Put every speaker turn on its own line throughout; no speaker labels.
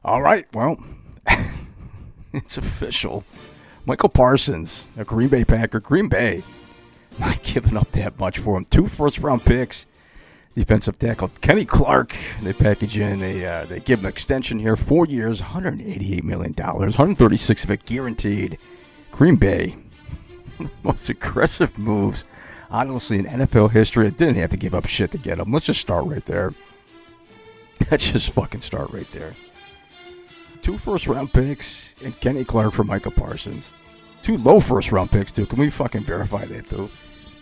All right, well, it's official. Michael Parsons, a Green Bay Packer. Green Bay, not giving up that much for him. 2 first-round picks. Defensive tackle Kenny Clark. They package in. They give him an extension here, 4 years, $188 million, 136 of it guaranteed. Green Bay, most aggressive moves, honestly, in NFL history. It didn't have to give up shit to get him. Let's just start right there. Let's just fucking start right there. 2 first-round picks and Kenny Clark for Micah Parsons. 2 low first-round picks, too. Can we fucking verify that, too?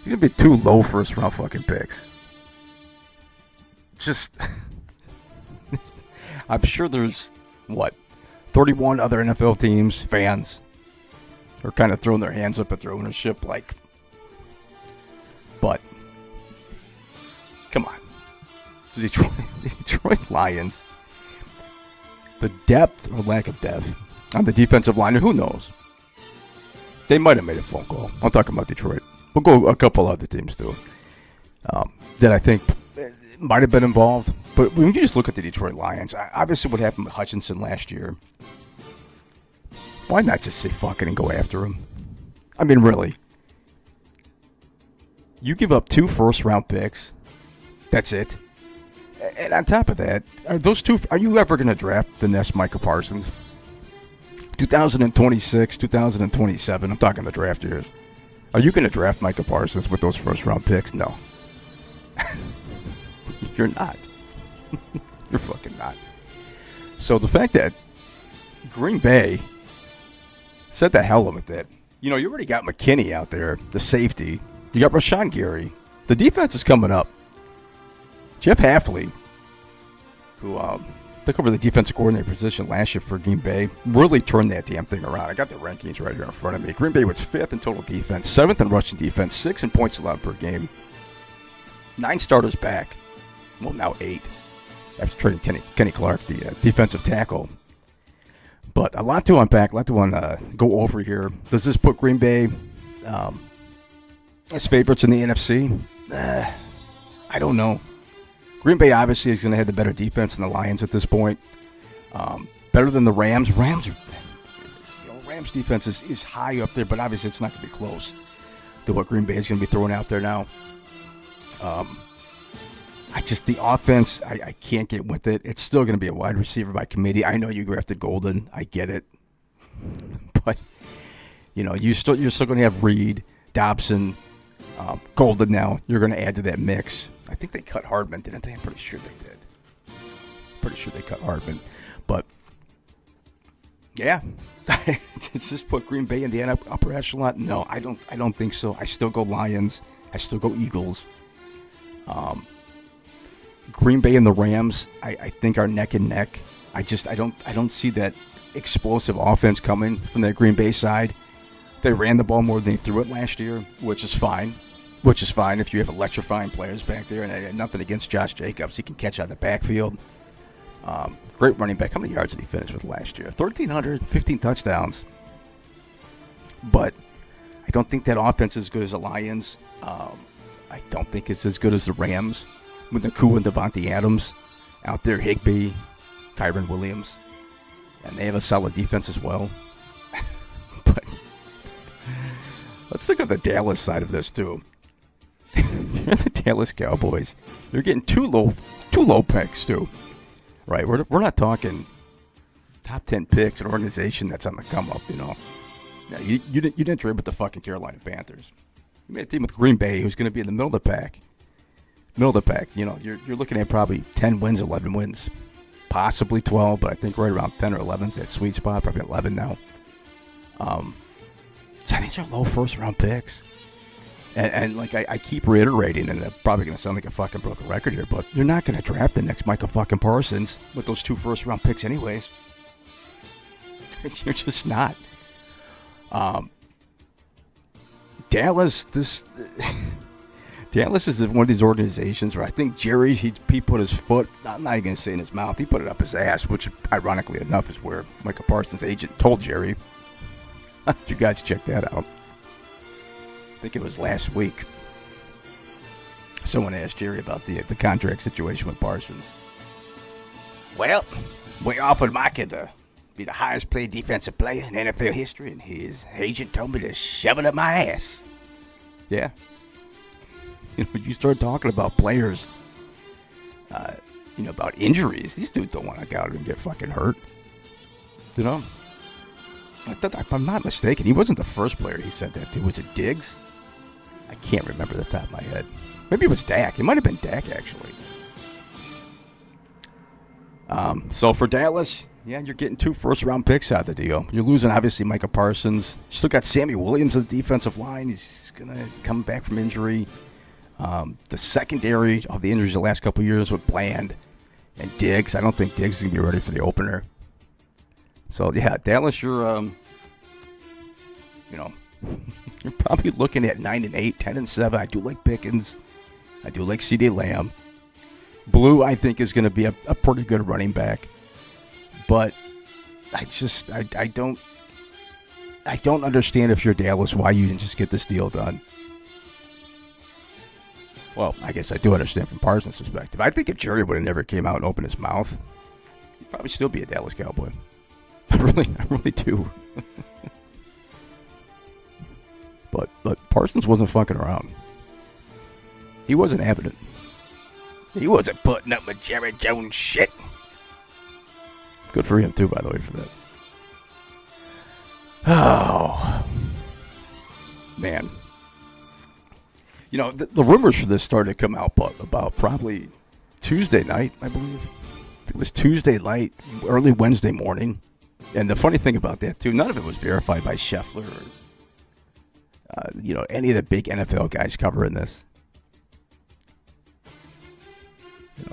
These are going to be 2 low first-round fucking picks. Just, I'm sure there's, 31 other NFL teams, fans, are kind of throwing their hands up at their ownership, but, come on. The Detroit Lions, the depth or lack of depth on the defensive line, who knows? They might have made a phone call. I'm talking about Detroit. We'll go a couple other teams, too, that I think might have been involved. But when you just look at the Detroit Lions, obviously what happened with Hutchinson last year, why not just say fuck it and go after him? I mean, really. You give up 2 first-round picks. That's it. And on top of that, are you ever going to draft the next Micah Parsons? 2026, 2027, I'm talking the draft years. Are you going to draft Micah Parsons with those first-round picks? No. You're not. You're fucking not. So the fact that Green Bay said the hell with it. You already got McKinney out there, the safety. You got Rashawn Gary. The defense is coming up. Jeff Hafley, who took over the defensive coordinator position last year for Green Bay, really turned that damn thing around. I got the rankings right here in front of me. Green Bay was 5th in total defense, 7th in rushing defense, 6th in points allowed per game. 9 starters back. Well, now 8 after trading Kenny Clark, the defensive tackle. But a lot to unpack, a lot to go over here. Does this put Green Bay as favorites in the NFC? I don't know. Green Bay obviously is going to have the better defense than the Lions at this point. Better than the Rams. Rams defense is high up there, but obviously it's not going to be close to what Green Bay is going to be throwing out there now. The offense, I can't get with it. It's still going to be a wide receiver by committee. I know you drafted Golden. I get it. But, you're still going to have Reed, Dobson, Golden now. You're going to add to that mix. I think they cut Hardman, didn't they? I'm pretty sure they did. Pretty sure they cut Hardman. But, yeah. Does this put Green Bay in the upper echelon? No, I don't think so. I still go Lions. I still go Eagles. Green Bay and the Rams, I think are neck and neck. I don't see that explosive offense coming from that Green Bay side. They ran the ball more than they threw it last year, which is fine. If you have electrifying players back there, and nothing against Josh Jacobs. He can catch out of the backfield. Great running back. How many yards did he finish with last year? 1,300, 15 touchdowns. But I don't think that offense is as good as the Lions. I don't think it's as good as the Rams with Nakua and Devontae Adams out there, Higbee, Kyron Williams. And they have a solid defense as well. But let's look at the Dallas side of this, too. You're the Dallas Cowboys. You're getting two low picks, too. Right? We're not talking top 10 picks, an organization that's on the come-up, Yeah, you didn't trade with the fucking Carolina Panthers. You made a team with Green Bay who's going to be in the middle of the pack. You're looking at probably 10 wins, 11 wins. Possibly 12, but I think right around 10 or 11 is that sweet spot. Probably 11 now. So these are low first-round picks. And I keep reiterating, and I'm probably going to sound like a fucking broken record here, but you're not going to draft the next Micah fucking Parsons with those 2 first-round picks anyways. You're just not. Dallas is one of these organizations where I think Jerry, he put his foot, I'm not even going to say in his mouth, he put it up his ass, which ironically enough is where Micah Parsons' agent told Jerry. You guys check that out. I think it was last week. Someone asked Jerry about the contract situation with Parsons. Well, We offered Micah to be the highest paid defensive player in NFL history, and his agent told me to shove it up my ass. Yeah. You start talking about players, about injuries. These dudes don't want to go out and get fucking hurt. If I'm not mistaken, he wasn't the first player he said that to. Was it Diggs? I can't remember the top of my head. Maybe it was Dak. It might have been Dak, actually. So for Dallas, yeah, you're getting 2 first-round picks out of the deal. You're losing, obviously, Micah Parsons. You still got Sammy Williams on the defensive line. He's going to come back from injury. The secondary of the injuries the last couple of years with Bland and Diggs. I don't think Diggs is going to be ready for the opener. So, yeah, Dallas, you're probably looking at 9-8, 10-7. I do like Pickens. I do like CeeDee Lamb. Blue, I think, is going to be a pretty good running back. But I don't understand, if you're Dallas, why you didn't just get this deal done. Well, I guess I do understand from Parsons' perspective. I think if Jerry would have never came out and opened his mouth, he'd probably still be a Dallas Cowboy. I really do. But Parsons wasn't fucking around. He wasn't having it. He wasn't putting up with Jerry Jones shit. Good for him, too, by the way, for that. Oh. Man. The rumors for this started to come out about probably Tuesday night, I believe. It was Tuesday night, early Wednesday morning. And the funny thing about that, too, none of it was verified by Scheffler or, any of the big NFL guys covering this.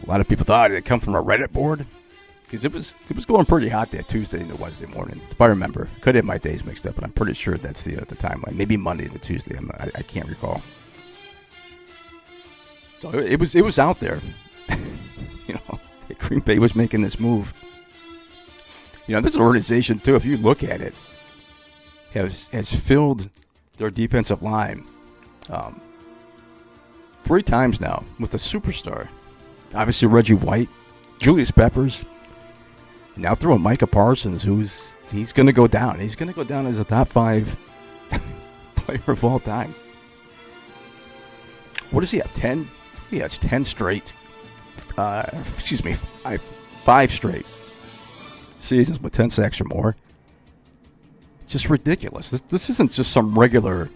A lot of people thought it had come from a Reddit board, because it was going pretty hot that Tuesday into Wednesday morning, if I remember. Could have my days mixed up, but I'm pretty sure that's the timeline. Maybe Monday to Tuesday. I can't recall. So it was out there. Green Bay was making this move. This organization, too, if you look at it, has filled their defensive line 3 times now with a superstar. Obviously, Reggie White, Julius Peppers. Now throwing Micah Parsons, he's going to go down. He's going to go down as a top 5 player of all time. What does he have, 10? Yeah, it's 10 straight. 5 straight seasons with 10 sacks or more. Just ridiculous. This isn't just some regular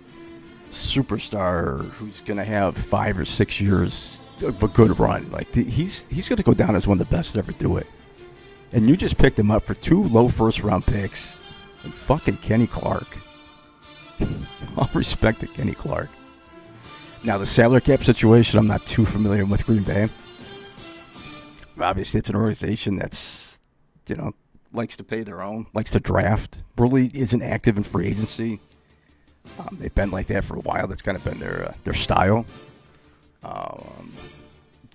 superstar who's going to have 5 or 6 years of a good run. Like, he's going to go down as one of the best to ever do it. And you just picked him up for 2 low first-round picks and fucking Kenny Clark. All respect to Kenny Clark. Now, the salary cap situation, I'm not too familiar with Green Bay. Obviously, it's an organization that's, likes to pay their own, likes to draft, really isn't active in free agency. They've been like that for a while. That's kind of been their style.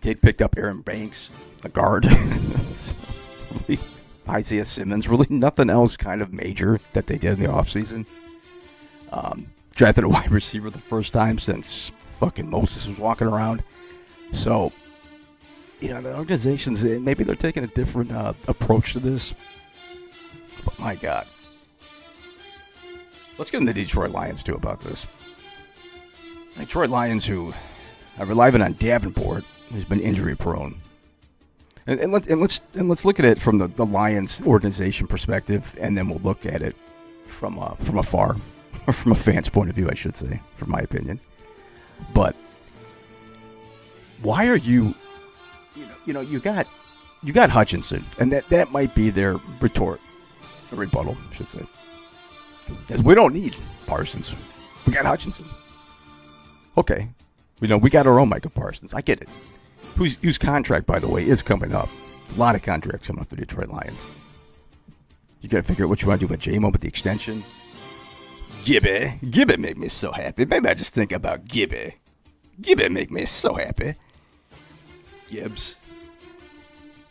Did pick up Aaron Banks, a guard. Really, Isaiah Simmons. Really nothing else kind of major that they did in the offseason. Drafted a wide receiver the first time since fucking Moses was walking around. So, the organizations, maybe they're taking a different approach to this. But my God. Let's get into the Detroit Lions, too, about this. Detroit Lions, who are relying on Davenport, who's been injury prone. And let's look at it from the Lions organization perspective, and then we'll look at it from afar, or from a fan's point of view, I should say, from my opinion. But why are you got Hutchinson, and that might be their rebuttal, I should say. Because we don't need Parsons. We got Hutchinson. Okay. We got our own Micah Parsons. I get it. Whose contract, by the way, is coming up. A lot of contracts coming up for the Detroit Lions. You got to figure out what you want to do with J-Mo with the extension. Gibby make me so happy. Maybe I just think about Gibby. Gibby make me so happy. Gibbs.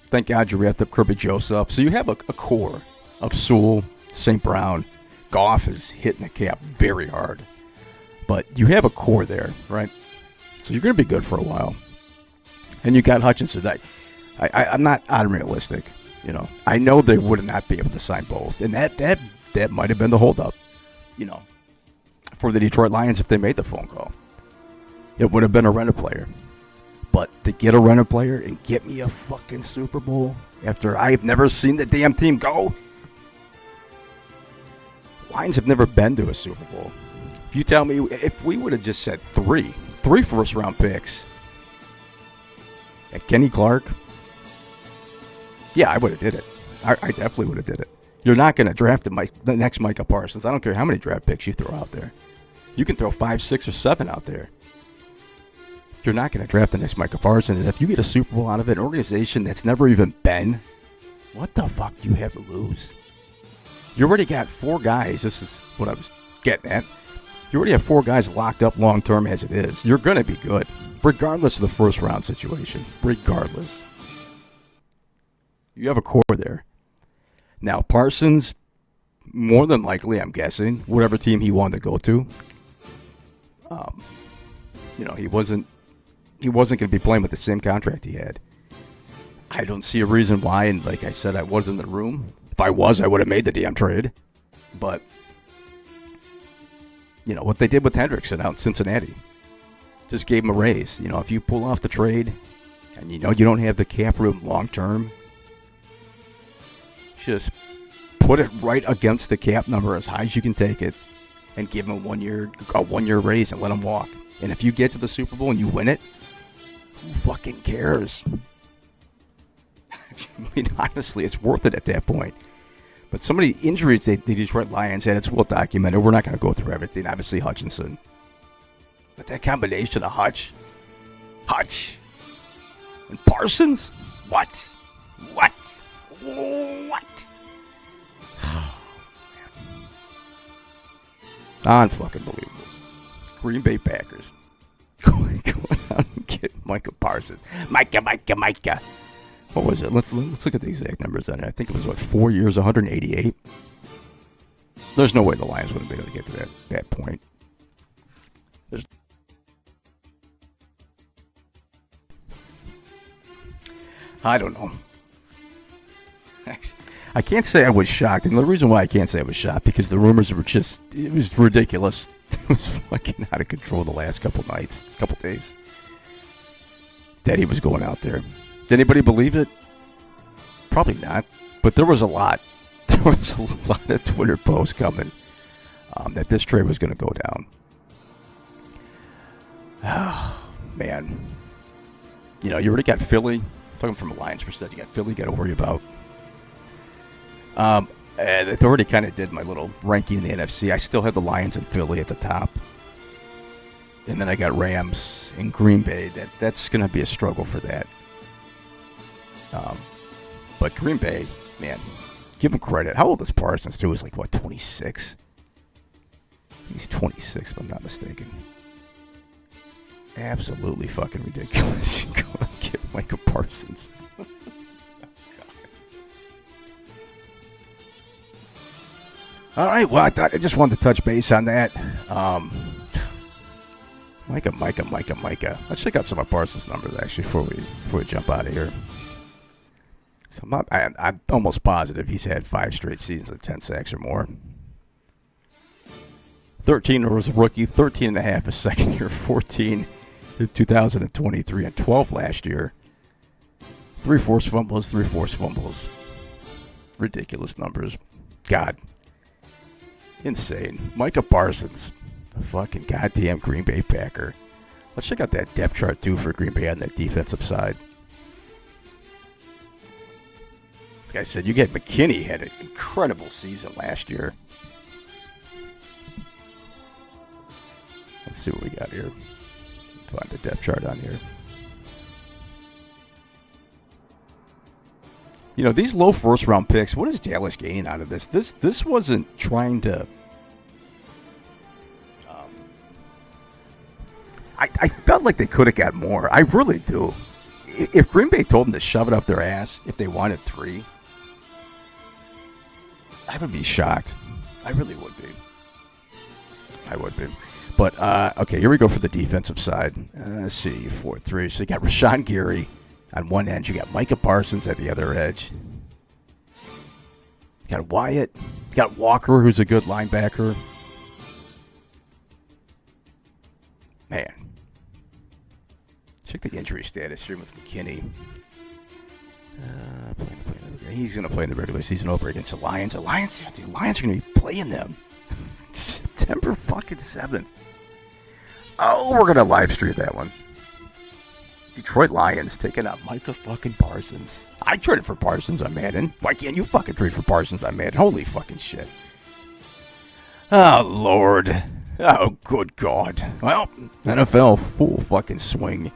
Thank God you wrapped up Kirby Joseph. So you have a core of Sewell, St. Brown. Goff is hitting the cap very hard. But you have a core there, right? So you're going to be good for a while. And you got Hutchinson. I'm not unrealistic. I know they would not be able to sign both, and that might have been the holdup, for the Detroit Lions if they made the phone call. It would have been a rented player. But to get a rented player and get me a fucking Super Bowl after I've never seen the damn team go? Lions have never been to a Super Bowl. If you tell me, if we would have just said three first-round picks and Kenny Clark, yeah, I would have did it. I definitely would have did it. You're not going to draft the next Micah Parsons. I don't care how many draft picks you throw out there. You can throw 5, 6, or 7 out there. You're not going to draft the next Micah Parsons. If you get a Super Bowl out of it, an organization that's never even been, what the fuck do you have to lose? You already got 4 guys. This is what I was getting at. You already have 4 guys locked up long-term as it is. You're going to be good, regardless of the first-round situation. Regardless. You have a core there. Now, Parsons, more than likely, I'm guessing, whatever team he wanted to go to, he wasn't going to be playing with the same contract he had. I don't see a reason why, and like I said, I wasn't in the room. If I was, I would have made the damn trade. But, what they did with Hendrickson out in Cincinnati, just gave him a raise. If you pull off the trade, and you don't have the cap room long-term, just put it right against the cap number as high as you can take it, and give him a one-year raise and let him walk. And if you get to the Super Bowl and you win it, who fucking cares? I mean, honestly, it's worth it at that point. But some of the injuries the Detroit Lions had, it's well documented. We're not going to go through everything. Obviously, Hutchinson. But that combination of Hutch, and Parsons? What? Unfucking believable. Green Bay Packers. Going out and get Micah Parsons. Micah. What was it? Let's look at the exact numbers on it. I think it was, 4 years, 188? There's no way the Lions wouldn't be able to get to that point. I don't know. I can't say I was shocked. And the reason why I can't say I was shocked, because the rumors were it was ridiculous. It was fucking out of control the last couple days. That he was going out there. Did anybody believe it? Probably not. But there was a lot. There was a lot of Twitter posts coming that this trade was going to go down. Oh, man. You already got Philly. Talking from a Lions perspective, you got Philly you got to worry about. It already kind of did my little ranking in the NFC. I still have the Lions and Philly at the top. And then I got Rams and Green Bay. That's going to be a struggle for that. But Green Bay, man, give him credit. How old is Parsons, too? He's 26? He's 26, if I'm not mistaken. Absolutely fucking ridiculous. Go and get Micah Parsons. All right, well, I just wanted to touch base on that. Micah. Let's check out some of Parsons' numbers, actually, before we jump out of here. So I'm almost positive he's had 5 straight seasons of 10 sacks or more. 13 was a rookie, 13 and a half his second year, 14 in 2023, and 12 last year. 3 forced fumbles. Ridiculous numbers. God. Insane. Micah Parsons, a fucking goddamn Green Bay Packer. Let's check out that depth chart, too, for Green Bay on that defensive side. Like I said, you get McKinney had an incredible season last year. Let's see what we got here. Find the depth chart on here. These low first-round picks, what does Dallas gain out of this? This wasn't trying to... I felt like they could have got more. I really do. If Green Bay told them to shove it up their ass, if they wanted 3, I would be shocked. I really would be. But, okay, here we go for the defensive side. Let's see, 4-3. So you got Rashawn Gary on one end. You got Micah Parsons at the other edge. You got Wyatt. You got Walker, who's a good linebacker. Man. Check the injury status here with McKinney. He's going to play in the regular season opener against the Lions. The Lions are going to be playing them September fucking 7th. Oh, we're going to live stream that one. Detroit Lions taking out Micah fucking Parsons. I traded for Parsons on Madden. Why can't you fucking trade for Parsons on Madden? Holy fucking shit. Oh, Lord. Oh, good God. Well, NFL full fucking swing.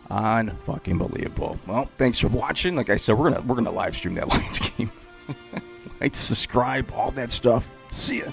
Unfucking-believable. Well, thanks for watching. Like I said, we're gonna live stream that Lions game. Like, subscribe, all that stuff. See ya.